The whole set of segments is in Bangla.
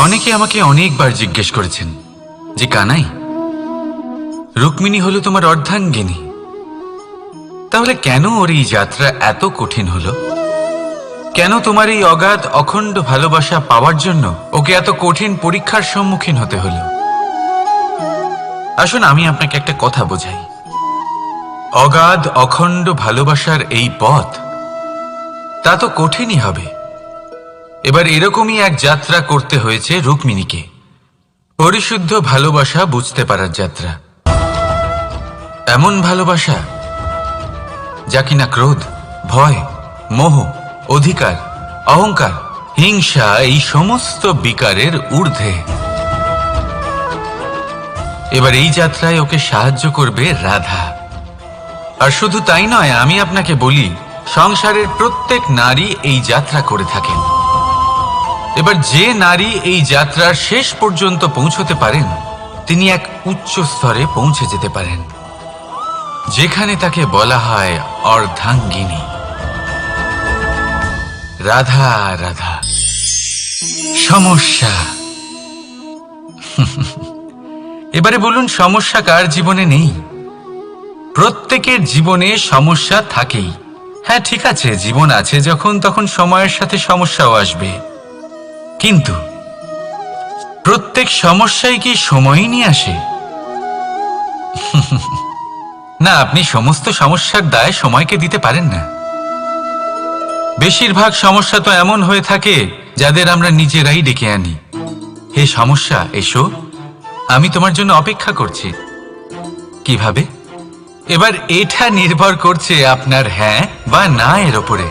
অনেকে আমাকে অনেকবার জিজ্ঞেস করেছেন যে কানাই, রুক্মিণী হলো তোমার অর্ধাঙ্গিনী, তাহলে কেন ওর এই যাত্রা এত কঠিন হলো? কেন তোমার এই অগাধ অখণ্ড ভালোবাসা পাওয়ার জন্য ওকে এত কঠিন পরীক্ষার সম্মুখীন হতে হলো? আসুন আমি আপনাকে একটা কথা বোঝাই। অগাধ অখণ্ড ভালোবাসার এই পথ তা তো কঠিনই হবে। এবার এরকমই এক যাত্রা করতে হয়েছে রুক্মিণীকে, পরিশুদ্ধ ভালোবাসা বুঝতে পারার যাত্রা। এমন ভালোবাসা যা কিনা ক্রোধ, ভয়, মোহ, অধিকার, অহংকার, হিংসা এই সমস্ত বিকারের ঊর্ধ্বে। এবার এই যাত্রায় ওকে সাহায্য করবে রাধা। আর শুধু তাই নয়, আমি আপনাকে বলি, সংসারের প্রত্যেক নারী এই যাত্রা করে থাকেন। এবার যে নারী এই যাত্রার শেষ পর্যন্ত পৌঁছতে পারেন, তিনি এক উচ্চ স্তরে পৌঁছে যেতে পারেন, যেখানে তাকে বলা হয় অর্ধাঙ্গিনী। রাধা রাধা। সমস্যা। এবারে বলুন, সমস্যা কার জীবনে নেই? প্রত্যেকের জীবনে সমস্যা থাকেই। হ্যাঁ ঠিক আছে, জীবন আছে যখন তখন সময়ের সাথে সমস্যাও আসবে, কিন্তু প্রত্যেক সমস্যাই কি সময়ই নিয়ে আসে? না, আপনি সমস্ত সমস্যার দায় সময়কে দিতে পারেন না। বেশিরভাগ সমস্যা তো এমন হয়ে থাকে যাদের আমরা নিজেরাই ডেকে আনি। হে সমস্যা, এসো, আমি তোমার জন্য অপেক্ষা করছি। কিভাবে? এবার এটা নির্ভর করছে আপনার হ্যাঁ বা না এর ওপরে।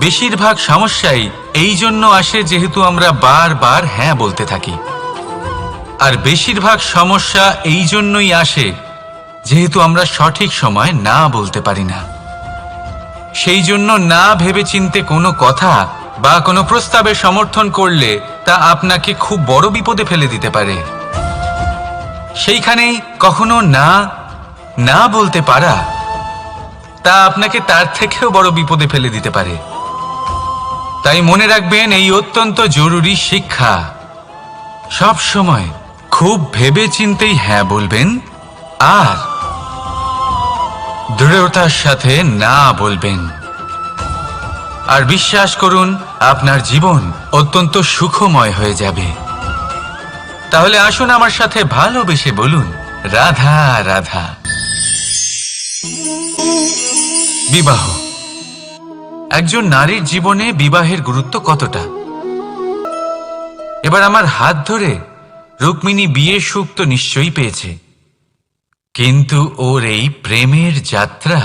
বেশিরভাগ সমস্যাই এই জন্য আসে যেহেতু আমরা বারবার হ্যাঁ বলতে থাকি, আর বেশিরভাগ সমস্যা এই জন্যই আসে যেহেতু আমরা সঠিক সময় না বলতে পারি না। সেই জন্য না ভেবেচিন্তে কোনো কথা বা কোনো প্রস্তাবে সমর্থন করলে তা আপনাকে খুব বড় বিপদে ফেলে দিতে পারে। সেইখানেই কখনো না না বলতে পারা তা আপনাকে তার থেকেও বড় বিপদে ফেলে দিতে পারে। তাই মনে রাখবেন এই অত্যন্ত জরুরি শিক্ষা, সব সময় খুব ভেবেচিন্তেই হ্যাঁ বলবেন আর দৃঢ়তার সাথে না বলবেন। আর বিশ্বাস করুন, আপনার জীবন অত্যন্ত সুখময় হয়ে যাবে। তাহলে আসুন আমার সাথে ভালোবেসে বলুন, রাধা রাধা। বিবাহ। একজন নারীর জীবনে বিবাহের গুরুত্ব কতটা? এবার আমার হাত ধরে রুক্মিণী বিয়ের সুখ তো নিশ্চয়ই পেয়েছে, কিন্তু ওর এই প্রেমের যাত্রা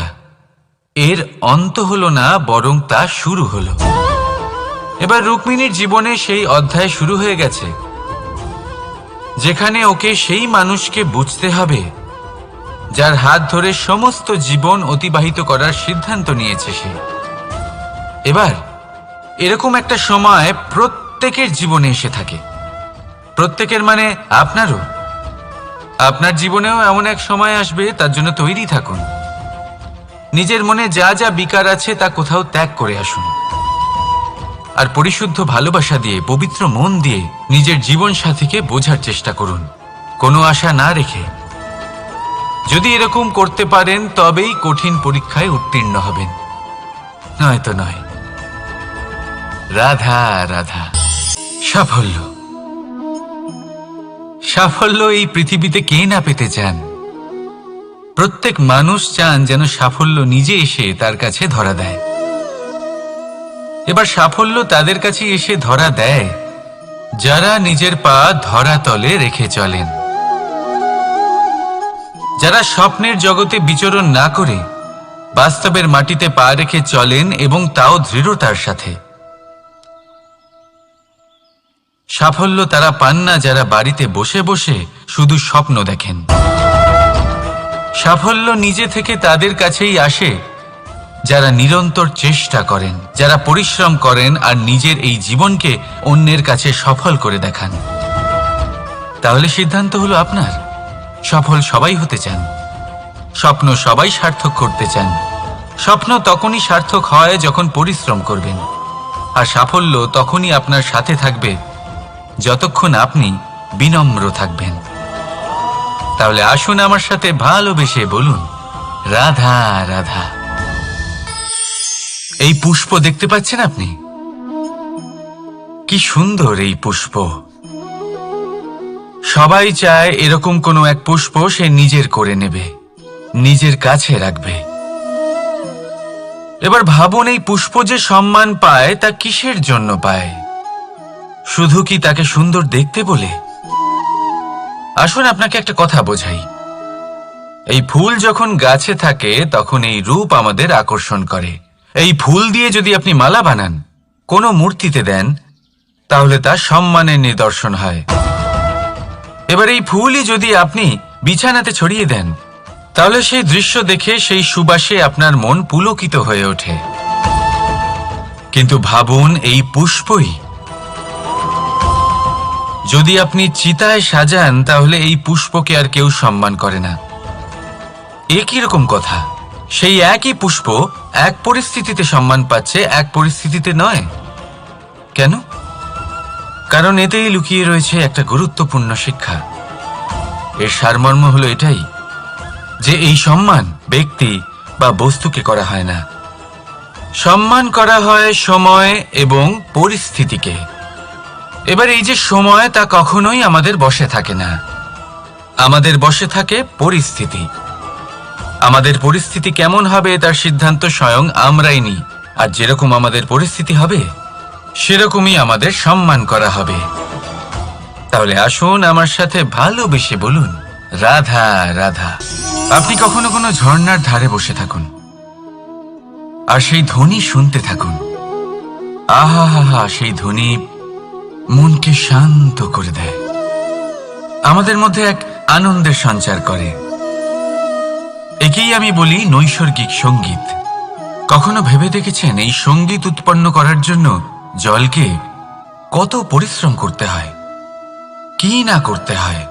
এর অন্ত হলো না, বরং তা শুরু হলো। এবার রুক্মিণীর জীবনে সেই অধ্যায় শুরু হয়ে গেছে যেখানে ওকে সেই মানুষকে বুঝতে হবে যার হাত ধরে সমস্ত জীবন অতিবাহিত করার সিদ্ধান্ত নিয়েছে সে। এবার এরকম একটা সময় প্রত্যেকের জীবনে এসে থাকে। প্রত্যেকের মানে আপনারও। আপনার জীবনেও এমন এক সময় আসবে, তার জন্য তৈরি থাকুন। নিজের মনে যা যা বিকার আছে তা কোথাও ত্যাগ করে আসুন, আর পরিশুদ্ধ ভালোবাসা দিয়ে, পবিত্র মন দিয়ে নিজের জীবন সাথীকে বোঝার চেষ্টা করুন, কোনো আশা না রেখে। যদি এরকম করতে পারেন তবেই কঠিন পরীক্ষায় উত্তীর্ণ হবেন, নয়তো নয়। রাধা রাধা। সাফল্য। সাফল্য এই পৃথিবীতে কে না পেতে চান? প্রত্যেক মানুষ চান যেন সাফল্য নিজে এসে তার কাছে ধরা দেয়। এবার সাফল্য তাদের কাছে এসে ধরা দেয় যারা নিজের পা ধরাতলে রেখে চলেন, যারা স্বপ্নের জগতে বিচরণ না করে বাস্তবের মাটিতে পা রেখে চলেন, এবং তাও দৃঢ়তার সাথে। সাফল্য তারা পান না যারা বাড়িতে বসে বসে শুধু স্বপ্ন দেখেন। সাফল্য নিজে থেকে তাদের কাছেই আসে যারা নিরন্তর চেষ্টা করেন, যারা পরিশ্রম করেন আর নিজের এই জীবনকে অন্যের কাছে সফল করে দেখান। তাহলে সিদ্ধান্ত হলো আপনার। সফল সবাই হতে চান, স্বপ্ন সবাই সার্থক করতে চান, স্বপ্ন তখনই সার্থক হয় যখন পরিশ্রম করবেন, আর সাফল্য তখনই আপনার সাথে থাকবে যতক্ষণ আপনি বিনম্র থাকবেন। তাহলে আসুন আমার সাথে ভালোবেসে বলুন, রাধা রাধা। এই পুষ্প দেখতে পাচ্ছেন আপনি? কি সুন্দর এই পুষ্প। সবাই চায় এরকম কোনো এক পুষ্প সে নিজের করে নেবে, নিজের কাছে রাখবে। এবার ভাবুন, এই পুষ্প যে সম্মান পায় তা কিসের জন্য পায়? শুধু কি তাকে সুন্দর দেখতে বলে? আসুন আপনাকে একটা কথা বোঝাই। এই ফুল যখন গাছে থাকে তখন এই রূপ আমাদের আকর্ষণ করে। এই ফুল দিয়ে যদি আপনি মালা বানান, কোনো মূর্তিতে দেন, তাহলে তা সম্মানের নিদর্শন হয়। এবার এই ফুলই যদি আপনি বিছানাতে ছড়িয়ে দেন, তাহলে সেই দৃশ্য দেখে সেই সুবাসে আপনার মন পুলকিত হয়ে ওঠে। কিন্তু ভাবুন, এই পুষ্পই যদি আপনি চিতায় সাজান, তাহলে এই পুষ্পকে আর কেউ সম্মান করে না। একই রকম কথা, সেই একই পুষ্প এক পরিস্থিতিতে সম্মান পাচ্ছে, এক পরিস্থিতিতে নয়। কেন? কারণ এতেই লুকিয়ে রয়েছে একটা গুরুত্বপূর্ণ শিক্ষা। এর সারমর্ম হলো এটাই যে এই সম্মান ব্যক্তি বা বস্তুকে করা হয় না, সম্মান করা হয় সময় এবং পরিস্থিতিকে। এবার এই যে সময়, তা কখনোই আমাদের বশে থাকে না, আমাদের বশে থাকে পরিস্থিতি। আমাদের পরিস্থিতি কেমন হবে তার সিদ্ধান্ত স্বয়ং আমরাই নিই, আর যেরকম আমাদের পরিস্থিতি হবে সেরকমই আমাদের সম্মান করা হবে। তাহলে আসুন আমার সাথে ভালোবেসে বলুন, রাধা রাধা। আপনি কখনো কোনো ঝর্ণার ধারে বসে থাকুন আর সেই ধ্বনি শুনতে থাকুন। আহা হা হা, সেই ধ্বনি মনকে শান্ত করে দেয়, আমাদের মধ্যে এক আনন্দের সঞ্চার করে। একেই আমি বলি নৈসর্গিক সঙ্গীত। কখনো ভেবে দেখেছেন এই সঙ্গীত উৎপন্ন করার জন্য জলকে কত পরিশ্রম করতে হয়, কি না করতে হয়?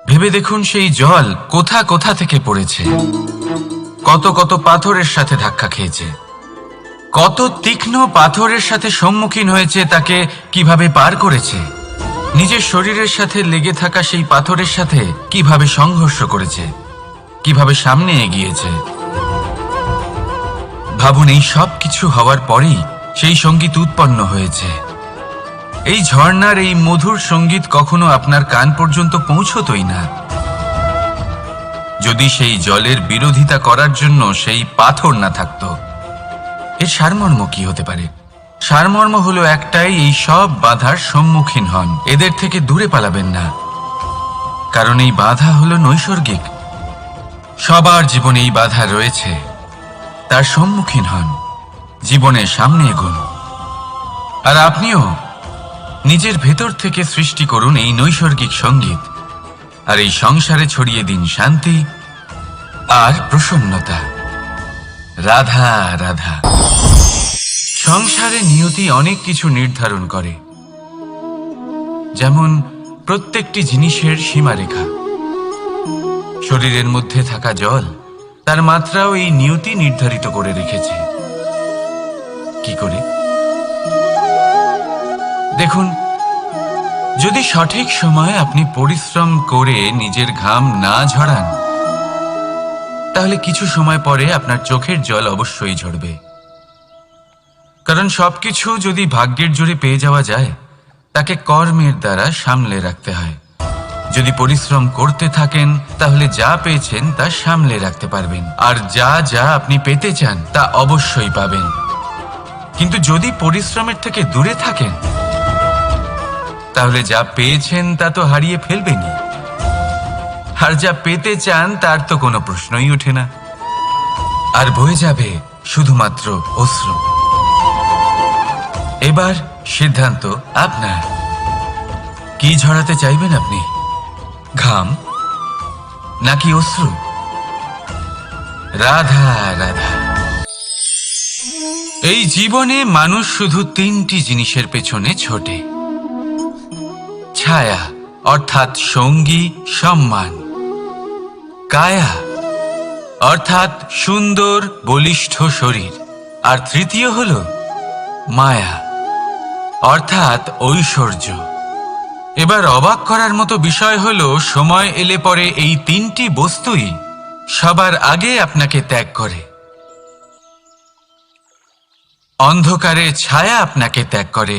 ভেবে দেখুন, সেই জল কোথা কোথা থেকে পড়েছে, কত কত পাথরের সাথে ধাক্কা খেয়েছে, কত তীক্ষ্ণ পাথরের সাথে সম্মুখীন হয়েছে, তাকে কিভাবে পার করেছে, নিজের শরীরের সাথে লেগে থাকা সেই পাথরের সাথে কিভাবে সংঘর্ষ করেছে, কিভাবে সামনে এগিয়েছে। ভাবুন, এই সব কিছু হওয়ার পরেই সেই সঙ্গীত উৎপন্ন হয়েছে। এই ঝর্ণার এই মধুর সঙ্গীত কখনো আপনার কান পর্যন্ত পৌঁছতই না যদি সেই জলের বিরোধিতা করার জন্য সেই পাথর না থাকত। এর সারমর্ম কি হতে পারে? সারমর্ম হলো একটাই, এই সব বাধার সম্মুখীন হন, এদের থেকে দূরে পালাবেন না, কারণ এই বাধা হলো নৈসর্গিক। সবার জীবনে এই বাধা রয়েছে, তার সম্মুখীন হন, জীবনের সামনে এগোন। আর আপনিও নিজের ভেতর থেকে সৃষ্টি করুন এই নৈসর্গিক সঙ্গীত, আর এই সংসারে ছড়িয়ে দিন শান্তি আর প্রসন্নতা। রাধা রাধা। সংসারে নিয়তি অনেক কিছু নির্ধারণ করে, যেমন প্রত্যেকটি জিনিসের সীমারেখা। শরীরের মধ্যে থাকা জল, তার মাত্রাও এই নিয়তি নির্ধারিত করে রেখেছে। কি করে? দেখুন, যদি সঠিক সময়ে আপনি পরিশ্রম করে নিজের ঘাম না ঝরান, তাহলে কিছু সময় পরে আপনার চোখের জল অবশ্যই ঝরবে। কারণ সবকিছু যদি ভাগ্যের জোরে পেয়ে যাওয়া যায়, তাকে কর্মের দ্বারা সামলে রাখতে হয়। যদি পরিশ্রম করতে থাকেন, তাহলে যা পেয়েছেন তা সামলে রাখতে পারবেন, আর যা যা আপনি পেতে চান তা অবশ্যই পাবেন। কিন্তু যদি পরিশ্রমের থেকে দূরে থাকেন, তাহলে যা পেয়েছেন তা তো হারিয়ে ফেলবেনই, আর যা পেতে চান তার তো কোনো প্রশ্নই ওঠে না, আর বয়ে যাবে শুধুমাত্র অশ্রু। এবার সিদ্ধান্ত আপনার। কি ঝরাতে চাইবেন আপনি? ঘাম নাকি অশ্রু? রাধা রাধা। এই জীবনে মানুষ শুধু তিনটি জিনিসের পেছনে ছোটে: ছায়া অর্থাৎ সঙ্গী, সম্মান, কায়া অর্থাৎ সুন্দর বলিষ্ঠ শরীর। আর তৃতীয় হল মায়া, অর্থাৎ ঐশ্বর্য। এবার অবাক করার মতো বিষয় হলো, সময় এলে পরে এই তিনটি বস্তুই সবার আগে আপনাকে ত্যাগ করে। অন্ধকারে ছায়া আপনাকে ত্যাগ করে,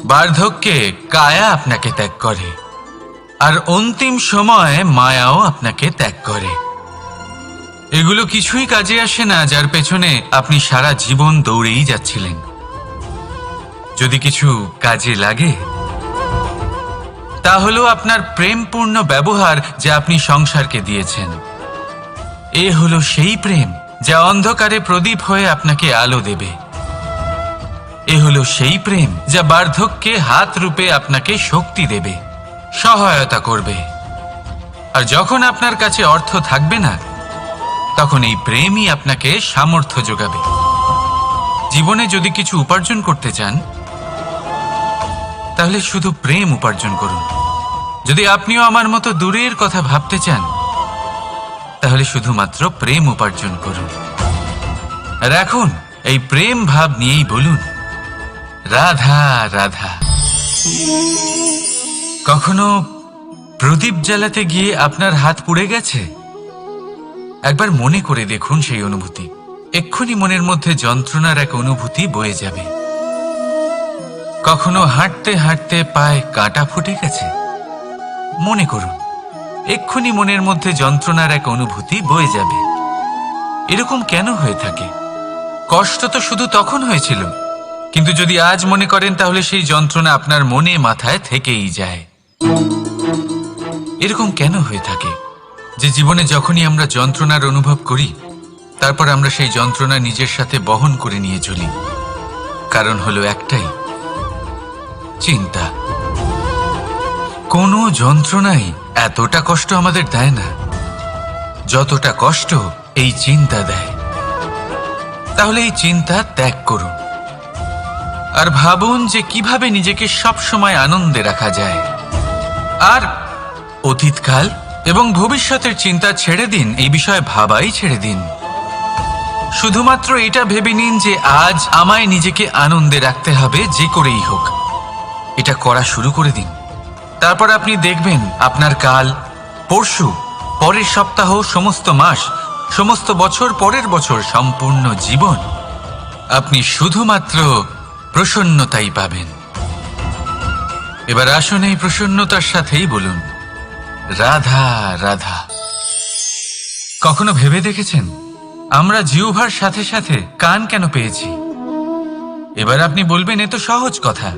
বার্ধক্যে কায়া আপনাকে ত্যাগ করে, আর অন্তিম সময়ে মায়াও আপনাকে ত্যাগ করে। এগুলো কিছুই কাজে আসে না যার পেছনে আপনি সারা জীবন দৌড়েই যাচ্ছিলেন। যদি কিছু কাজে লাগে তা হলো আপনার প্রেমপূর্ণ ব্যবহার যা আপনি সংসারকে দিয়েছেন। এ হলো সেই প্রেম যা অন্ধকারে প্রদীপ হয়ে আপনাকে আলো দেবে। এ হলো সেই প্রেম যা বার্ধক্যে হাত রূপে আপনাকে শক্তি দেবে, সহায়তা করবে। আর যখন আপনার কাছে অর্থ থাকবে না, তখন এই প্রেমই আপনাকে সামর্থ্য যোগাবে। জীবনে যদি কিছু উপার্জন করতে চান তাহলে শুধু প্রেম উপার্জন করুন। যদি আপনিও আমার মতো দূরের কথা ভাবতে চান তাহলে শুধুমাত্র প্রেম উপার্জন করুন। আর এখন এই প্রেম ভাব নিয়েই বলুন, রাধা রাধা। কখনো প্রদীপ জ্বালাতে গিয়ে আপনার হাত পুড়ে গেছে? একবার মনে করে দেখুন সেই অনুভূতি। এক্ষুনি মনের মধ্যে যন্ত্রণার এক অনুভূতি বয়ে যাবে। কখনো হাঁটতে হাঁটতে পায়ে কাঁটা ফুটে গেছে? মনে করুন, এক্ষুনি মনের মধ্যে যন্ত্রণার এক অনুভূতি বয়ে যাবে। এরকম কেন হয়ে থাকে? কষ্ট তো শুধু তখন হয়েছিল, কিন্তু যদি আজ মনে করেন তাহলে সেই যন্ত্রণা আপনার মনে মাথায় থেকেই যায়। এরকম কেন হয়ে থাকে যে জীবনে যখনই আমরা যন্ত্রণার অনুভব করি তারপর আমরা সেই যন্ত্রণা নিজের সাথে বহন করে নিয়ে চলি? কারণ হলো একটাই, চিন্তা। কোনো যন্ত্রণাই এতটা কষ্ট আমাদের দেয় না যতটা কষ্ট এই চিন্তা দেয়। তাহলে এই চিন্তা ত্যাগ করুন আর ভাবুন যে কিভাবে নিজেকে সবসময় আনন্দে রাখা যায়। আর অতীতকাল এবং ভবিষ্যতের চিন্তা ছেড়ে দিন, এই বিষয়ে ভাবাই ছেড়ে দিন। শুধুমাত্র এটা ভেবে নিন যে আজ আমায় নিজেকে আনন্দে রাখতে হবে যে করেই হোক। এটা করা শুরু করে দিন। তারপর আপনি দেখবেন আপনার কাল, পরশু, পরের সপ্তাহ, সমস্ত মাস, সমস্ত বছর, পরের বছর, সম্পূর্ণ জীবন আপনি শুধুমাত্র প্রসন্নতাই পাবেন। এবার আসুন এই প্রসন্নতার সাথেই বলুন, রাধা রাধা। কখনো ভেবে দেখেছেন আমরা জিহ্বার সাথে সাথে কান কেন পেয়েছি? এবার আপনি বলবেন এ তো সহজ কথা,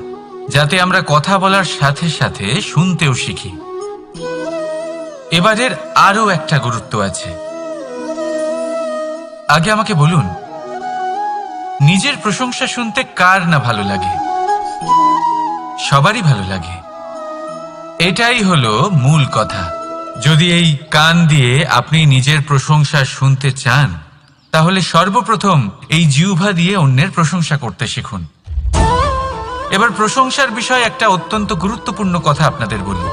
যাতে আমরা কথা বলার সাথে সাথে শুনতেও শিখি। এবারের আরো একটা গুরুত্ব আছে। আগে আমাকে বলুন, নিজের প্রশংসা শুনতে কার না ভালো লাগে? সবারই ভালো লাগে। এটাই হলো মূল কথা। যদি এই কান দিয়ে আপনি নিজের প্রশংসা শুনতে চান তাহলে সর্বপ্রথম এই জিহ্বা দিয়ে অন্যের প্রশংসা করতে শিখুন। এবার প্রশংসার বিষয়ে একটা অত্যন্ত গুরুত্বপূর্ণ কথা আপনাদের বলি।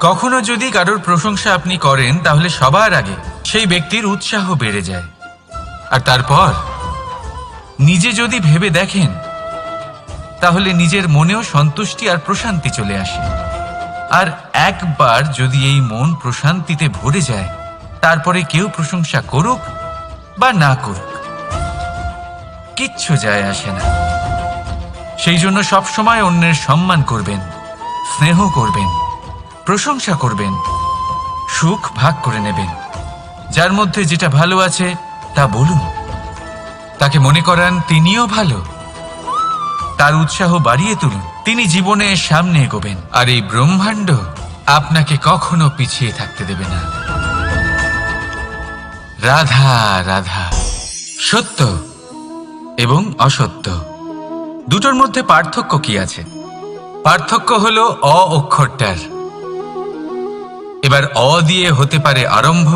কখনো যদি কারোর প্রশংসা আপনি করেন তাহলে সবার আগে সেই ব্যক্তির উৎসাহ বেড়ে যায়। আর তারপর নিজে যদি ভেবে দেখেন তাহলে নিজের মনেও সন্তুষ্টি আর প্রশান্তি চলে আসে। আর একবার যদি এই মন প্রশান্তিতে ভরে যায় তারপরে কেউ প্রশংসা করুক বা না করুক কিচ্ছু যায় আসে না। সেই জন্য সবসময় অন্যের সম্মান করবেন, স্নেহ করবেন, প্রশংসা করবেন, সুখ ভাগ করে নেবেন। যার মধ্যে যেটা ভালো আছে তা বলুন, তাকে মনে করান তিনিও ভালো, তার উৎসাহ বাড়িয়ে তুলুন। তিনি জীবনে সামনে এগোবেন আর এই ব্রহ্মাণ্ড আপনাকে কখনো পিছিয়ে থাকতে দেবে না। রাধা রাধা। সত্য এবং অসত্য দুটোর মধ্যে পার্থক্য কি আছে? পার্থক্য হলো অ অক্ষরটার। এবার অ দিয়ে হতে পারে আরম্ভ,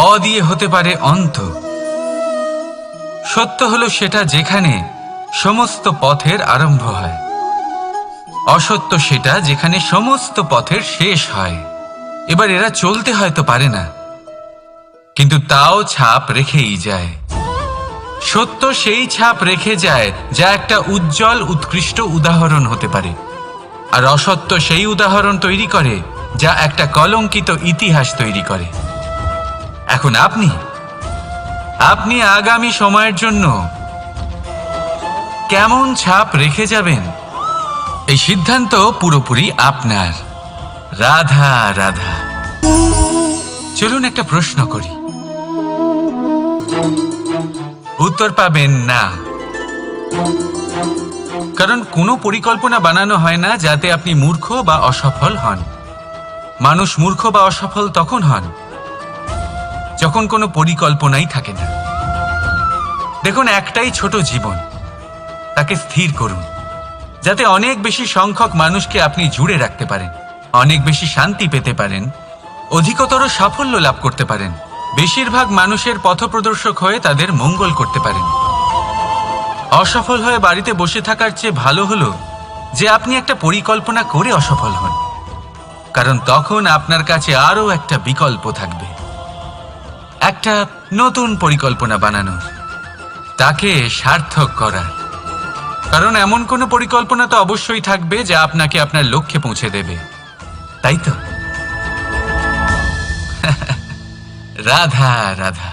অ দিয়ে হতে পারে অন্ত। সত্য হলো সেটা যেখানে সমস্ত পথের আরম্ভ হয়, অসত্য সেটা যেখানে সমস্ত পথের শেষ হয়। এবার এরা চলতে হয়তো পারে না, কিন্তু তাও ছাপ রেখেই যায়। সত্য সেই ছাপ রেখে যায় যা একটা উজ্জ্বল উৎকৃষ্ট উদাহরণ হতে পারে, আর অসত্য সেই উদাহরণ তৈরি করে যা একটা কলঙ্কিত ইতিহাস তৈরি করে। এখন আপনি আগামী সময়ের জন্য কেমন ছাপ রেখে যাবেন, এই সিদ্ধান্ত পুরোপুরি আপনার। রাধা রাধা। চলুন একটা প্রশ্ন করি, উত্তর পাবেন না। কারণ কোনো পরিকল্পনা বানানো হয় না যাতে আপনি মূর্খ বা অসফল হন। মানুষ মূর্খ বা অসফল তখন হন যখন কোনো পরিকল্পনাই থাকে না। দেখুন, একটাই ছোট জীবন, তাকে স্থির করুন যাতে অনেক বেশি সংখ্যক মানুষকে আপনি জুড়ে রাখতে পারেন, অনেক বেশি শান্তি পেতে পারেন, অধিকতর সাফল্য লাভ করতে পারেন, বেশিরভাগ মানুষের পথপ্রদর্শক হয়ে তাদের মঙ্গল করতে পারেন। অসফল হয়ে বাড়িতে বসে থাকার চেয়ে ভালো হলো যে আপনি একটা পরিকল্পনা করে অসফল হন, কারণ তখন আপনার কাছে আরও একটা বিকল্প থাকবে, একটা নতুন পরিকল্পনা বানানোর, তাকে সার্থক করার। কারণ এমন কোনো পরিকল্পনা তো অবশ্যই থাকবে যা আপনাকে আপনার লক্ষ্যে পৌঁছে দেবে, তাই তো? রাধা রাধা।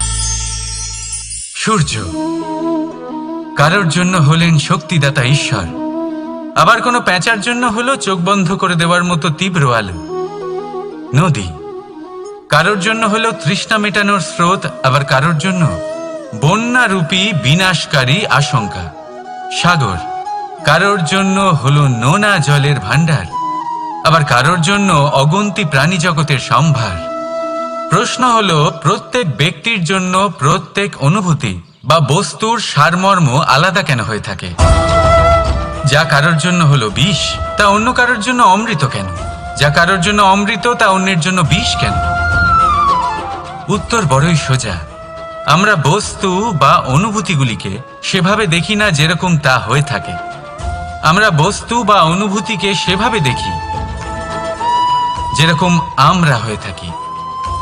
সূর্য কারোর জন্য হলেন শক্তিদাতা ঈশ্বর, আবার কোনো প্যাঁচার জন্য হলো চোখ বন্ধ করে দেওয়ার মতো তীব্র আলো। নদী কারোর জন্য হলো তৃষ্ণা মেটানোর স্রোত, আবার কারোর জন্য বন্যারূপী বিনাশকারী আশঙ্কা। সাগর কারোর জন্য হলো নোনা জলের ভাণ্ডার, আবার কারোর জন্য অগন্তি প্রাণী জগতের সম্ভার। প্রশ্ন হলো, প্রত্যেক ব্যক্তির জন্য প্রত্যেক অনুভূতি বা বস্তুর সারমর্ম আলাদা কেন হয়ে থাকে? যা কারোর জন্য হলো বিষ, তা অন্য কারোর জন্য অমৃত কেন? যা কারোর জন্য অমৃত, তা অন্যের জন্য বিষ কেন? উত্তর বড়ই সোজা। আমরা বস্তু বা অনুভূতিগুলিকে সেভাবে দেখি না যেরকম তা হয়ে থাকে। আমরা বস্তু বা অনুভূতিকে সেভাবে দেখি যেরকম আমরা হয়ে থাকি।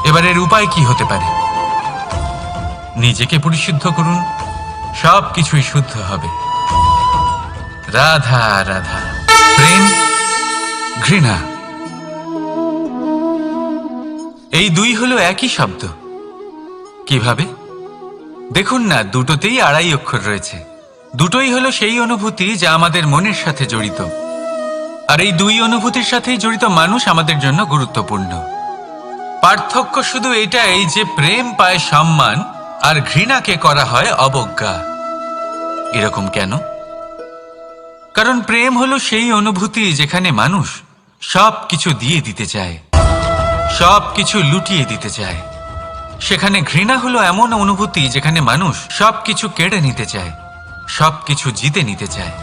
এবার এর উপায় কি হতে পারে? নিজেকে পরিশুদ্ধ করুন, সব কিছুই শুদ্ধ হবে। রাধা রাধা। প্রেম, ঘৃণা, এই দুই হলো একই শব্দ। কিভাবে? দেখুন না, দুটোতেই আড়াই অক্ষর রয়েছে। দুটোই হলো সেই অনুভূতি যা আমাদের মনের সাথে জড়িত, আর এই দুই অনুভূতির সাথেই জড়িত মানুষ আমাদের জন্য গুরুত্বপূর্ণ। পার্থক্য শুধু এটাই যে প্রেম পায় সম্মান আর ঘৃণাকে করা হয় অবজ্ঞা। এরকম কেন? কারণ প্রেম হলো সেই অনুভূতি যেখানে মানুষ সব কিছু দিয়ে দিতে চায়, সব কিছু লুটিয়ে দিতে চায়। সেখানে ঘৃণা হলো এমন অনুভূতি যেখানে মানুষ সব কিছু কেড়ে নিতে চায়, সব কিছু জিতে নিতে চায়।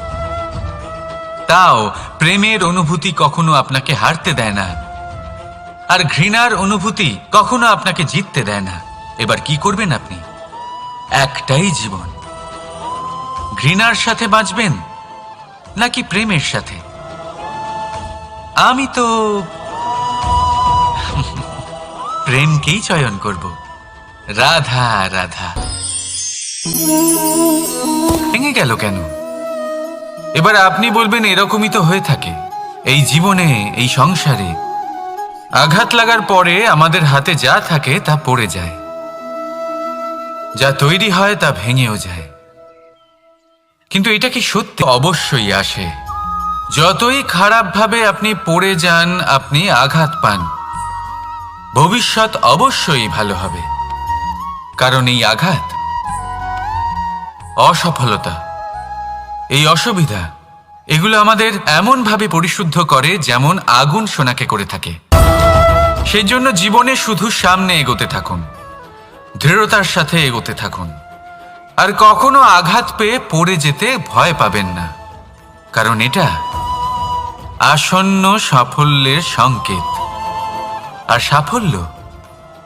তাও প্রেমের অনুভূতি কখনো আপনাকে হারতে দেয় না, আর ঘৃণার অনুভূতি কখনো আপনাকে জিততে দেয় না। এবার কি করবেন আপনি? একটাই জীবন, ঘৃণার সাথে বাঁচবেন নাকি প্রেমের সাথে? আমি তো প্রেমকেই চয়ন করব। রাধা রাধা। ভেঙে গেল কেন? এবার আপনি বলবেন, এরকমই তো হয়ে থাকে এই জীবনে, এই সংসারে। আঘাত লাগার পরে আমাদের হাতে যা থাকে তা পড়ে যায়, যা তৈরি হয় তা ভেঙেও যায়। কিন্তু এটা কি সত্যি? অবশ্যই আসে। যতই খারাপভাবে আপনি পড়ে যান, আপনি আঘাত পান, ভবিষ্যৎ অবশ্যই ভালো হবে। কারণ এই আঘাত, অসফলতা, এই অসুবিধা, এগুলো আমাদের এমনভাবে পরিশুদ্ধ করে যেমন আগুন সোনাকে করে থাকে। সেই জন্য জীবনে শুধু সামনে এগোতে থাকুন, দৃঢ়তার সাথে এগোতে থাকুন, আর কখনো আঘাত পেয়ে পড়ে যেতে ভয় পাবেন না। কারণ এটা আসন্ন সাফল্যের সংকেত। আর সাফল্য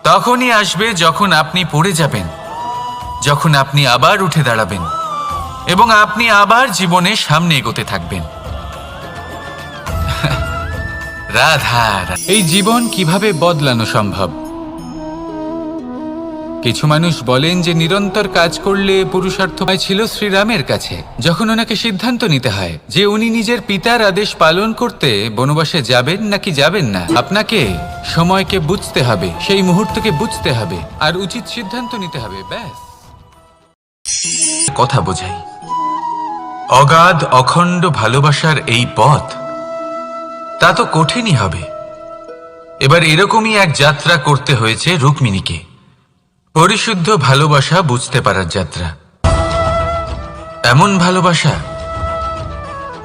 তখনই আসবে যখন আপনি পড়ে যাবেন, যখন আপনি আবার উঠে দাঁড়াবেন এবং আপনি আবার জীবনে সামনে এগোতে থাকবেন। রাধা। এই জীবন কিভাবে বদলানো সম্ভব? কিছু মানুষ বলেন যে নিরন্তর কাজ করলে পুরুষার্থ ছিল শ্রীরামের কাছে, যখন ওনাকে সিদ্ধান্ত নিতে হয় যে উনি নিজের পিতার আদেশ পালন করতে বনবাসে যাবেন নাকি যাবেন না। আপনাকে সময়কে বুঝতে হবে, সেই মুহূর্তকে বুঝতে হবে, আর উচিত সিদ্ধান্ত নিতে হবে। ব্যাস কথা বোঝাই। অগাধ অখণ্ড ভালোবাসার এই পথ, তা তো কঠিনই হবে। এবার এরকমই এক যাত্রা করতে হয়েছে রুক্মিণীকে, পরিশুদ্ধ ভালোবাসা বুঝতে পারার যাত্রা। এমন ভালোবাসা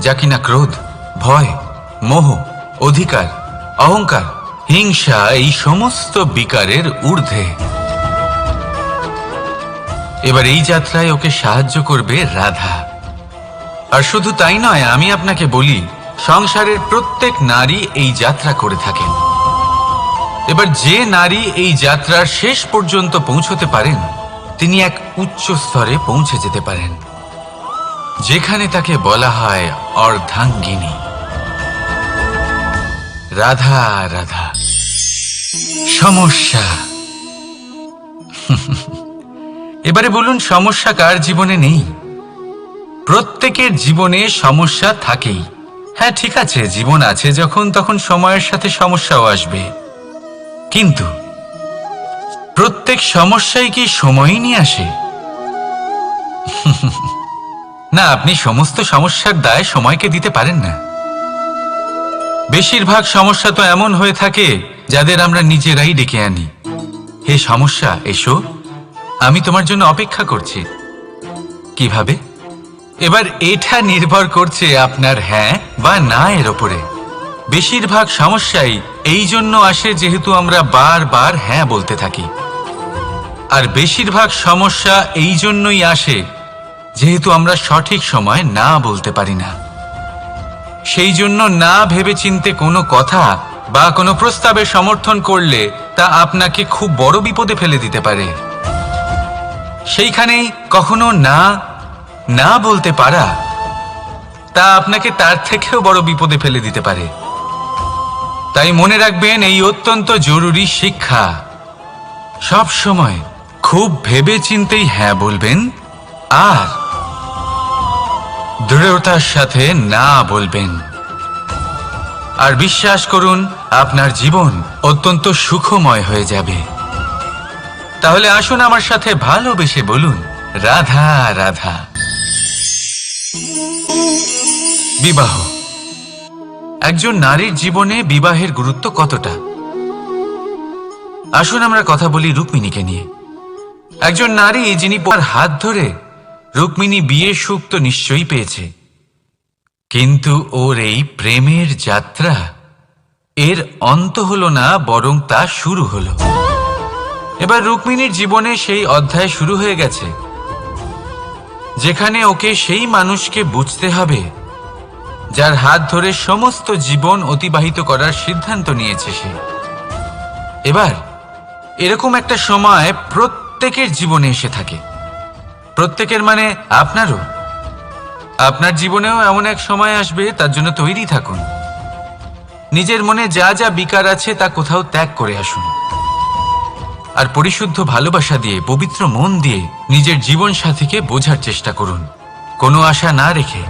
যা কিনা ক্রোধ, ভয়, মোহ, অধিকার, অহংকার, হিংসা এই সমস্ত বিকারের ঊর্ধ্বে। এবার এই যাত্রায় ওকে সাহায্য করবে রাধা। আর শুধু তাই নয়, আমি আপনাকে বলি, সংসারের প্রত্যেক নারী এই যাত্রা করে থাকেন। এবার যে নারী এই যাত্রার শেষ পর্যন্ত পৌঁছতে পারেন, তিনি এক উচ্চ স্তরে পৌঁছে যেতে পারেন, যেখানে তাকে বলা হয় অর্ধাঙ্গিনী। রাধা রাধা। সমস্যা। এবারে বলুন, সমস্যা কার জীবনে নেই? প্রত্যেকের জীবনে সমস্যা থাকেই। হ্যাঁ ঠিক আছে, জীবন আছে যখন, তখন সময়ের সাথে সমস্যাও আসবে। কিন্তু প্রত্যেক সমস্যাই কি সময়ই নিয়ে আসে? না, আপনি সমস্ত সমস্যার দায় সময়কে দিতে পারেন না। বেশিরভাগ সমস্যা তো এমন হয়ে থাকে যাদের আমরা নিজেরাই ডেকে আনি। হে সমস্যা, এসো, আমি তোমার জন্য অপেক্ষা করছি। কিভাবে? এবার এটা নির্ভর করছে আপনার হ্যাঁ বা না এর ওপরে। বেশিরভাগ সমস্যাই এই জন্য আসে যেহেতু আমরা বারবার হ্যাঁ বলতে থাকি, আর বেশিরভাগ সমস্যা এই জন্যই আসে যেহেতু আমরা সঠিক সময় না বলতে পারি না। সেই জন্য না ভেবে চিন্তে কোনো কথা বা কোনো প্রস্তাবে সমর্থন করলে তা আপনাকে খুব বড় বিপদে ফেলে দিতে পারে। সেইখানেই কখনো না না বলতে পারা, তা আপনাকে তার থেকেও বড় বিপদে ফেলে দিতে পারে। তাই মনে রাখবেন এই অত্যন্ত জরুরি শিক্ষা, সব সময় খুব ভেবে চিন্তেই হ্যাঁ বলবেন আর দৃঢ়তার সাথে না বলবেন। আর বিশ্বাস করুন, আপনার জীবন অত্যন্ত সুখময় হয়ে যাবে। তাহলে আসুন আমার সাথে ভালোবেসে বলুন, রাধা রাধা। বিবাহ। একজন নারীর জীবনে বিবাহের গুরুত্ব কতটা? আসুন আমরা কথা বলি রুক্মিণীকে নিয়ে। একজন নারী যিনি তার হাত ধরে রুক্মিণী বিয়ের সুখ তো নিশ্চয়ই পেয়েছে, কিন্তু ওর এই প্রেমের যাত্রা এর অন্ত হলো না, বরং তা শুরু হলো। এবার রুক্মিণীর জীবনে সেই অধ্যায় শুরু হয়ে গেছে যেখানে ওকে সেই মানুষকে বুঝতে হবে যার হাত ধরে সমস্ত জীবন অতিবাহিত করার সিদ্ধান্ত নিয়েছে সে। এবার এরকম একটা সময় প্রত্যেকের জীবনে এসে থাকে। প্রত্যেকের মানে আপনারও। আপনার জীবনেও এমন এক সময় আসবে, তার জন্য তৈরি থাকুন। নিজের মনে যা যা বিকার আছে তা কোথাও ত্যাগ করে আসুন, আর পরিশুদ্ধ ভালোবাসা দিয়ে, পবিত্র মন দিয়ে নিজের জীবন সাথীকে বোঝার চেষ্টা করুন, কোনো আশা না রেখে।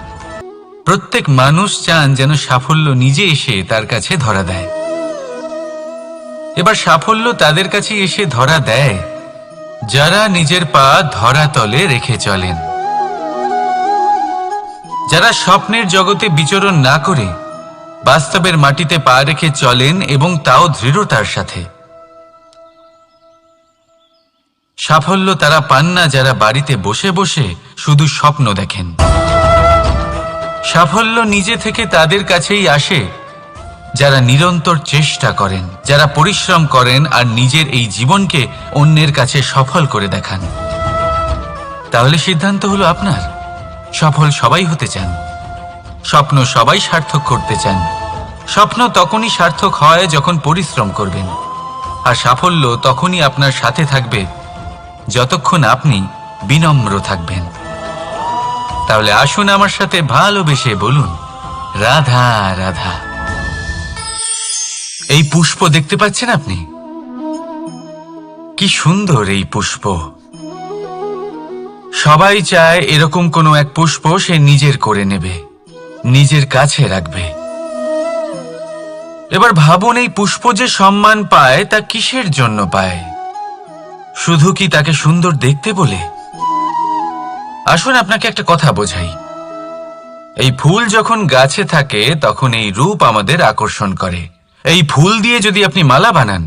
প্রত্যেক মানুষ চান যেন সাফল্য নিজে এসে তার কাছে ধরা দেয়। এবার সাফল্য তাদের কাছে এসে ধরা দেয় যারা নিজের পা ধরাতলে রেখে চলেন, যারা স্বপ্নের জগতে বিচরণ না করে বাস্তবের মাটিতে পা রেখে চলেন, এবং তাও দৃঢ়তার সাথে। সাফল্য তারা পান না যারা বাড়িতে বসে বসে শুধু স্বপ্ন দেখেন। সাফল্য নিজে থেকে তাদের কাছেই আসে যারা নিরন্তর চেষ্টা করেন, যারা পরিশ্রম করেন আর নিজের এই জীবনকে অন্যের কাছে সফল করে দেখান। তাহলে সিদ্ধান্ত হলো আপনার। সফল সবাই হতে চান, স্বপ্ন সবাই সার্থক করতে চান। স্বপ্ন তখনই সার্থক হয় যখন পরিশ্রম করবেন, আর সাফল্য তখনই আপনার সাথে থাকবে যতক্ষণ আপনি বিনম্র থাকবেন। তাহলে আসুন আমার সাথে ভালোবেসে বলুন, রাধা রাধা। এই পুষ্প দেখতে পাচ্ছেন আপনি? কি সুন্দর এই পুষ্প। সবাই চায় এরকম কোনো এক পুষ্প সে নিজের করে নেবে, নিজের কাছে রাখবে। এবার ভাবুন, এই পুষ্প যে সম্মান পায় তা কিসের জন্য পায়? শুধু কি তাকে সুন্দর দেখতে বলে? আসুন আপনাকে একটা কথা বোঝাই। এই ফুল যখন গাছে থাকে তখন এই রূপ আমাদের আকর্ষণ করে। এই ফুল দিয়ে যদি আপনি মালা বানান,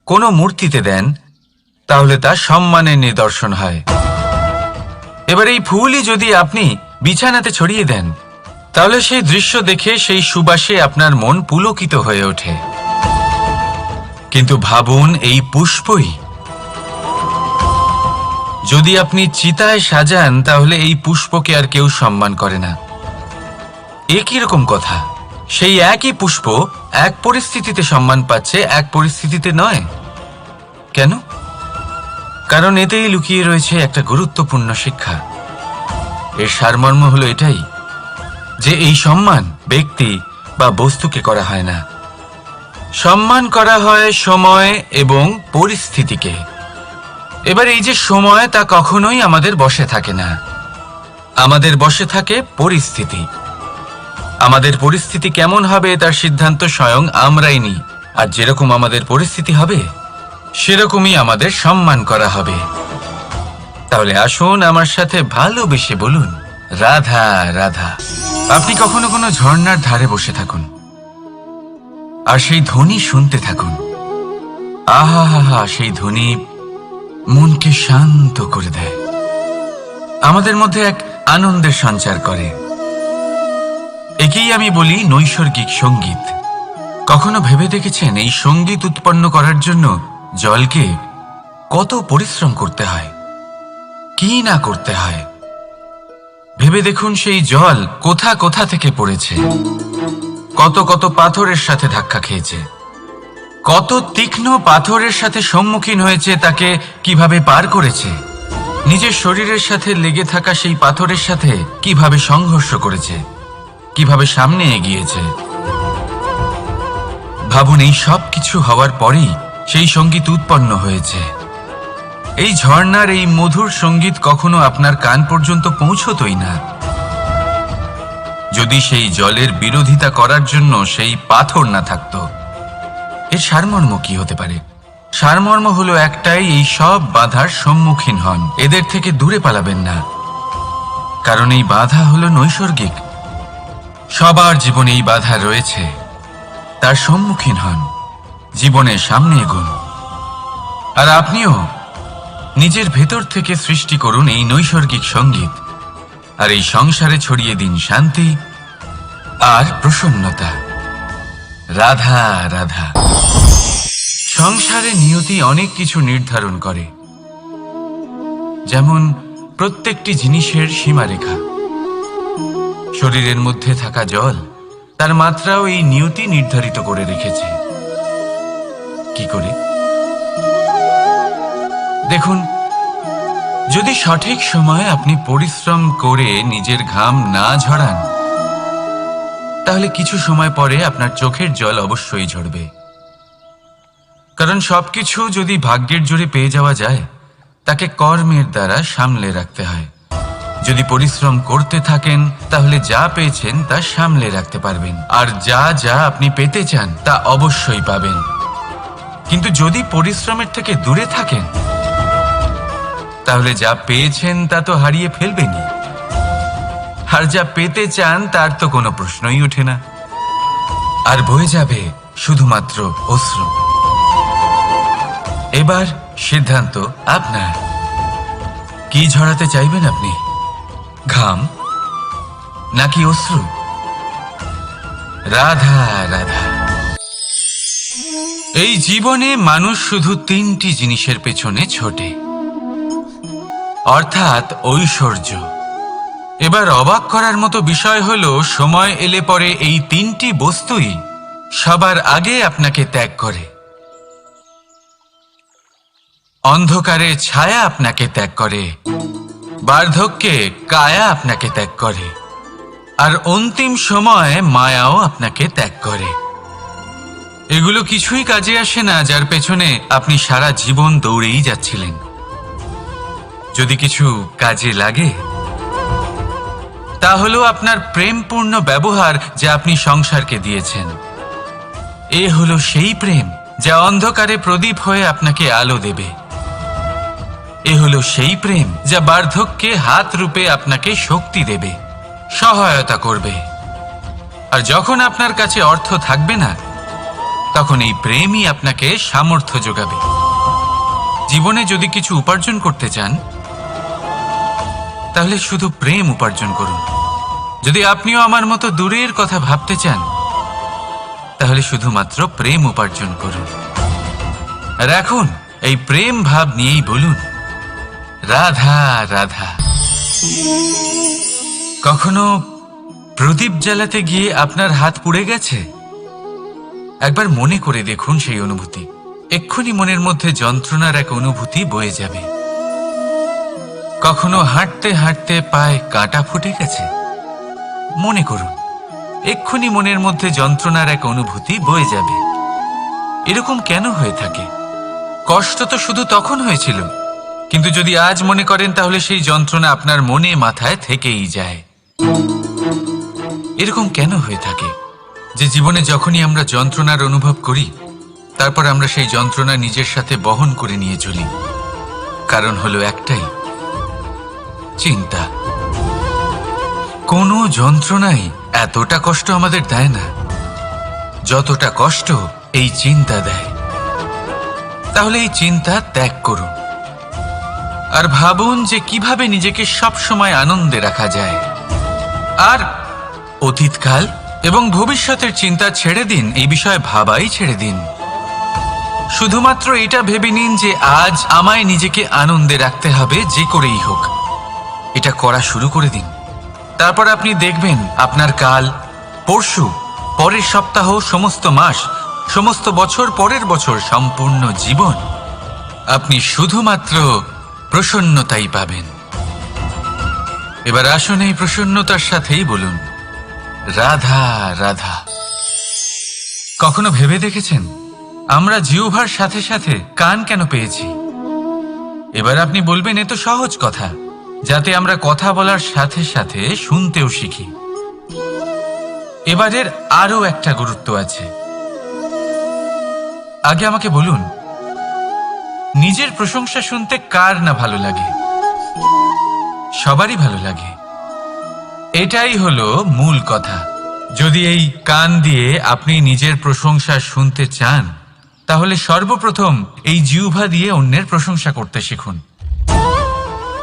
কোনো মূর্তিতে দেন, তাহলে তা সম্মানের নিদর্শন হয়। এবার এই ফুলই যদি আপনি বিছানাতে ছড়িয়ে দেন, তাহলে সেই দৃশ্য দেখে সেই সুবাসে আপনার মন পুলকিত হয়ে ওঠে। কিন্তু ভাবুন, এই পুষ্পই যদি আপনি চিতায় সাজান, তাহলে এই পুষ্পকে আর কেউ সম্মান করে না। একই রকম কথা, সেই একই পুষ্প এক পরিস্থিতিতে সম্মান পাচ্ছে, এক পরিস্থিতিতে নয়। কেন? কারণ এতেই লুকিয়ে রয়েছে একটা গুরুত্বপূর্ণ শিক্ষা। এর সারমর্ম হলো এটাই যে এই সম্মান ব্যক্তি বা বস্তুকে করা হয় না, সম্মান করা হয় সময় এবং পরিস্থিতিকে। এবার এই যে সময়, তা কখনোই আমাদের বশে থাকে না। আমাদের বশে থাকে পরিস্থিতি। আমাদের পরিস্থিতি কেমন হবে তার সিদ্ধান্ত স্বয়ং আমরাই নিই। আর যেরকম আমাদের পরিস্থিতি হবে সেরকমই আমাদের সম্মান করা হবে। তাহলে আসুন আমার সাথে ভালোবেসে বলুন, রাধা রাধা। আপনি কখনো কোনো ঝর্ণার ধারে বসে থাকুন আর সেই ধ্বনি শুনতে থাকুন। আহা হা হা, সেই ধ্বনি মনকে শান্ত করে দেয়, আমাদের মধ্যে এক আনন্দের সঞ্চার করে। একেই আমি বলি নৈসর্গিক সঙ্গীত। কখনো ভেবে দেখেছেন এই সঙ্গীত উৎপন্ন করার জন্য জলকে কত পরিশ্রম করতে হয়, কি না করতে হয়? ভেবে দেখুন, সেই জল কোথা কোথা থেকে পড়েছে, কত কত পাথরের সাথে ধাক্কা খেয়েছে, কত তীক্ষ্ণ পাথরের সাথে সম্মুখীন হয়েছে, তাকে কিভাবে পার করেছে, নিজের শরীরের সাথে লেগে থাকা সেই পাথরের সাথে কিভাবে সংঘর্ষ করেছে, কিভাবে সামনে এগিয়েছে। ভাবুন, এই সব কিছু হওয়ার পরেই সেই সঙ্গীত উৎপন্ন হয়েছে। এই ঝর্ণার এই মধুর সঙ্গীত কখনো আপনার কান পর্যন্ত পৌঁছতই না যদি সেই জলের বিরোধিতা করার জন্য সেই পাথর না থাকত। এর সারমর্ম কি হতে পারে? সারমর্ম হলো একটাই, এই সব বাধার সম্মুখীন হন, এদের থেকে দূরে পালাবেন না। কারণ এই বাধা হলো নৈসর্গিক, সবার জীবনে এই বাধা রয়েছে। তার সম্মুখীন হন, জীবনের সামনে এগোন। আর আপনিও নিজের ভেতর থেকে সৃষ্টি করুন এই নৈসর্গিক সঙ্গীত, আর এই সংসারে ছড়িয়ে দিন শান্তি আর প্রসন্নতা। রাধা রাধা। সংসারে নিয়তি অনেক কিছু নির্ধারণ করে, যেমন প্রত্যেকটি জিনিসের সীমারেখা। শরীরের মধ্যে থাকা জল, তার মাত্রাও এই নিয়তি নির্ধারিত করে রেখেছে। কি করে? দেখুন, যদি সঠিক সময়ে আপনি পরিশ্রম করে নিজের ঘাম না ঝরান, তাহলে কিছু সময় পরে আপনার চোখের জল অবশ্যই ঝরবে। কারণ সবকিছু যদি ভাগ্যের জোরে পেয়ে যাওয়া যায়, তাকে কর্মের দ্বারা সামলে রাখতে হয়। যদি পরিশ্রম করতে থাকেন, তাহলে যা পেয়েছেন তা সামলে রাখতে পারবেন, আর যা যা আপনি পেতে চান তা অবশ্যই পাবেন। কিন্তু যদি পরিশ্রমের থেকে দূরে থাকেন, তাহলে যা পেয়েছেন তা তো হারিয়ে ফেলবেনই, আর যা পেতে চান তার তো কোনো প্রশ্নই ওঠে না, আর বয়ে যাবে শুধুমাত্র অশ্রু। এবার সিদ্ধান্ত আপনার। কি ঝরাতে চাইবেন আপনি? ঘাম নাকি অশ্রু? রাধা রাধা। এই জীবনে মানুষ শুধু তিনটি জিনিসের পেছনে ছোটে, অর্থাৎ ঐশ্বর্য। এবার অবাক করার মতো বিষয় হলো, সময় এলে পরে এই তিনটি বস্তুই সবার আগে আপনাকে ত্যাগ করে। অন্ধকারে ছায়া আপনাকে ত্যাগ করে, বার্ধক্যে কায়া আপনাকে ত্যাগ করে, আর অন্তিম সময়ে মায়াও আপনাকে ত্যাগ করে। এগুলো কিছুই কাজে আসে না যার পেছনে আপনি সারা জীবন দৌড়েই যাচ্ছিলেন। যদি কিছু কাজে লাগে তা হলো আপনার প্রেমপূর্ণ ব্যবহার যা আপনি সংসারকে দিয়েছেন। এ হলো সেই প্রেম যা অন্ধকারে প্রদীপ হয়ে আপনাকে আলো দেবে। এ হলো সেই প্রেম যা বার্ধক্যে হাত রূপে আপনাকে শক্তি দেবে, সহায়তা করবে। আর যখন আপনার কাছে অর্থ থাকবে না, তখন এই প্রেমই আপনাকে সামর্থ্য যোগাবে। জীবনে যদি কিছু উপার্জন করতে চান তাহলে শুধু প্রেম উপার্জন করুন। যদি আপনিও আমার মতো দূরের কথা ভাবতে চান তাহলে শুধুমাত্র প্রেম উপার্জন করুন। আর এখন এই প্রেম ভাব নিয়েই বলুন, রাধা রাধা। কখনো প্রদীপ জ্বালাতে গিয়ে আপনার হাত পুড়ে গেছে? একবার মনে করে দেখুন সেই অনুভূতি। এক্ষুনি মনের মধ্যে যন্ত্রণার এক অনুভূতি বয়ে যাবে। কখনো হাঁটতে হাঁটতে পায়ে কাঁটা ফুটে গেছে? মনে করুন, এক্ষুনি মনের মধ্যে যন্ত্রণার এক অনুভূতি বয়ে যাবে। এরকম কেন হয়ে থাকে? কষ্ট তো শুধু তখন হয়েছিল, কিন্তু যদি আজ মনে করেন তাহলে সেই যন্ত্রণা আপনার মনে মাথায় থেকেই যায়। এরকম কেন হয়ে থাকে যে জীবনে যখনই আমরা যন্ত্রণার অনুভব করি তারপর আমরা সেই যন্ত্রণা নিজের সাথে বহন করে নিয়ে চলি? কারণ হলো একটাই, চিন্তা। কোনো যন্ত্রণাই এতটা কষ্ট আমাদের দেয় না যতটা কষ্ট এই চিন্তা দেয়। তাহলে এই চিন্তা ত্যাগ করুন আর ভাবুন যে কিভাবে নিজেকে সবসময় আনন্দে রাখা যায়। আর অতীতকাল এবং ভবিষ্যতের চিন্তা ছেড়ে দিন, এই বিষয়ে ভাবাই ছেড়ে দিন। শুধুমাত্র এটা ভেবে নিন যে আজ আমায় নিজেকে আনন্দে রাখতে হবে যে করেই হোক। এটা করা শুরু করে দিন। তারপর আপনি দেখবেন আপনার কাল, পরশু, পরের সপ্তাহ, সমস্ত মাস, সমস্ত বছর, পরের বছর, সম্পূর্ণ জীবন আপনি শুধুমাত্র প্রসন্নতাই পাবেন। এবার আসুন এই প্রসন্নতার সাথেই বলুন, রাধা রাধা। কখনো ভেবে দেখেছেন আমরা জিহ্বার সাথে সাথে কান কেন পেয়েছি? এবার আপনি বলবেন এ তো সহজ কথা, যাতে আমরা কথা বলার সাথে সাথে শুনতেও শিখি। এবারের আরো একটা গুরুত্ব আছে। আগে আমাকে বলুন, নিজের প্রশংসা শুনতে কার না ভালো লাগে? সবারই ভালো লাগে। এটাই হলো মূল কথা। যদি এই কান দিয়ে আপনি নিজের প্রশংসা শুনতে চান তাহলে সর্বপ্রথম এই জিহ্বা দিয়ে অন্যের প্রশংসা করতে শিখুন।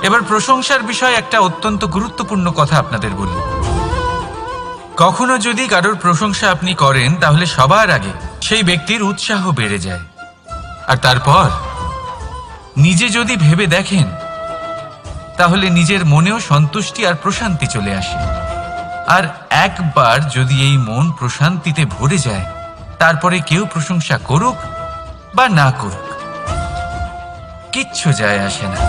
এবার প্রশংসার বিষয়ে একটা অত্যন্ত গুরুত্বপূর্ণ কথা আপনাদের বলি। কখনো যদি কারোর প্রশংসা আপনি করেন তাহলে সবার আগে সেই ব্যক্তির উৎসাহ বেড়ে যায়। আর তারপর নিজে যদি ভেবে দেখেন তাহলে নিজের মনেও সন্তুষ্টি আর প্রশান্তি চলে আসে। আর একবার যদি এই মন প্রশান্তিতে ভরে যায় তারপরে কেউ প্রশংসা করুক বা না করুক কিচ্ছু যায় আসে না।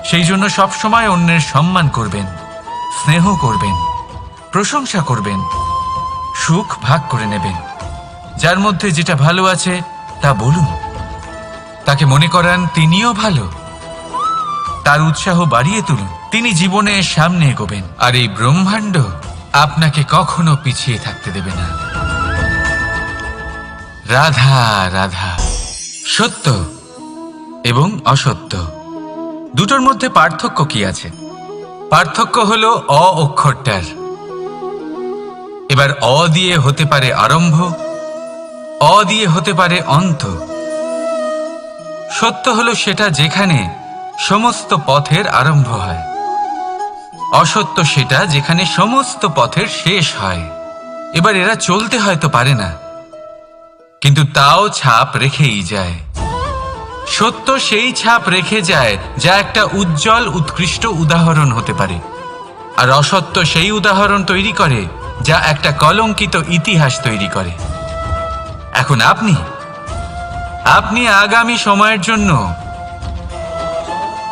সেই জন্য সবসময় অন্যের সম্মান করবেন, স্নেহ করবেন, প্রশংসা করবেন, সুখ ভাগ করে নেবেন। যার মধ্যে যেটা ভালো আছে তা বলুন, তাকে মনে করান তিনিও ভালো, তার উৎসাহ বাড়িয়ে তুলুন। তিনি জীবনে সামনে এগোবেন আর এই ব্রহ্মাণ্ড আপনাকে কখনো পিছিয়ে থাকতে দেবে না। রাধা রাধা। সত্য এবং অসত্য দুটোর মধ্যে পার্থক্য কি আছে? পার্থক্য হলো অ অক্ষরটার। এবার অ দিয়ে হতে পারে আরম্ভ, অ দিয়ে হতে পারে অন্ত। সত্য হলো সেটা যেখানে সমস্ত পথের আরম্ভ হয়, অসত্য সেটা যেখানে সমস্ত পথের শেষ হয়। এবার এরা চলতে হয়তো পারে না, কিন্তু তাও ছাপ রেখেই যায়। সত্য সেই ছাপ রেখে যায় যা একটা উজ্জ্বল উৎকৃষ্ট উদাহরণ হতে পারে, আর অসত্য সেই উদাহরণ তৈরি করে যা একটা কলঙ্কিত ইতিহাস তৈরি করে। এখন আপনি আগামী সময়ের জন্য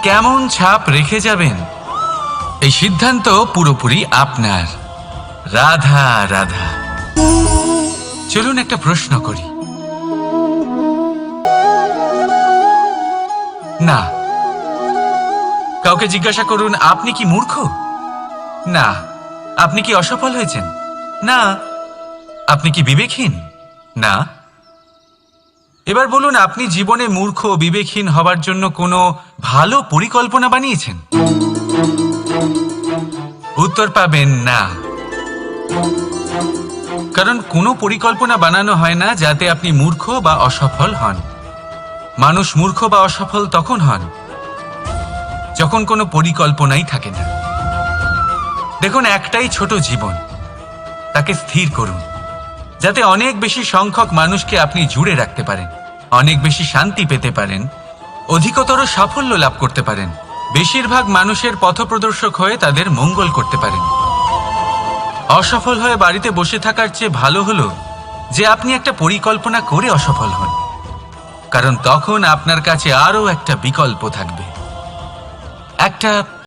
কেমন ছাপ রেখে যাবেন এই সিদ্ধান্ত পুরোপুরি আপনার। রাধা রাধা। চলুন একটা প্রশ্ন করি। না। কাউকে জিজ্ঞাসা করুন, আপনি কি মূর্খ? না। আপনি কি অসফল হয়েছেন? না। আপনি কি বিবেকহীন? না। এবার বলুন, আপনি জীবনে মূর্খ ও বিবেকহীন হবার জন্য কোনো ভালো পরিকল্পনা বানিয়েছেন? উত্তর পাবেন না। কারণ কোনো পরিকল্পনা বানানো হয় না যাতে আপনি মূর্খ বা অসফল হন। মানুষ মূর্খ বা অসফল তখন হন যখন কোনো পরিকল্পনাই থাকে না। দেখুন, একটাই ছোট জীবন, তাকে স্থির করুন যাতে অনেক বেশি সংখ্যক মানুষকে আপনি জুড়ে রাখতে পারেন, অনেক বেশি শান্তি পেতে পারেন, অধিকতর সাফল্য লাভ করতে পারেন, বেশিরভাগ মানুষের পথপ্রদর্শক হয়ে তাদের মঙ্গল করতে পারেন। অসফল হয়ে বাড়িতে বসে থাকার চেয়ে ভালো হলো যে আপনি একটা পরিকল্পনা করে অসফল হন, কারণ তখন আপনার কাছে আরও একটা বিকল্প থাকবে, একটা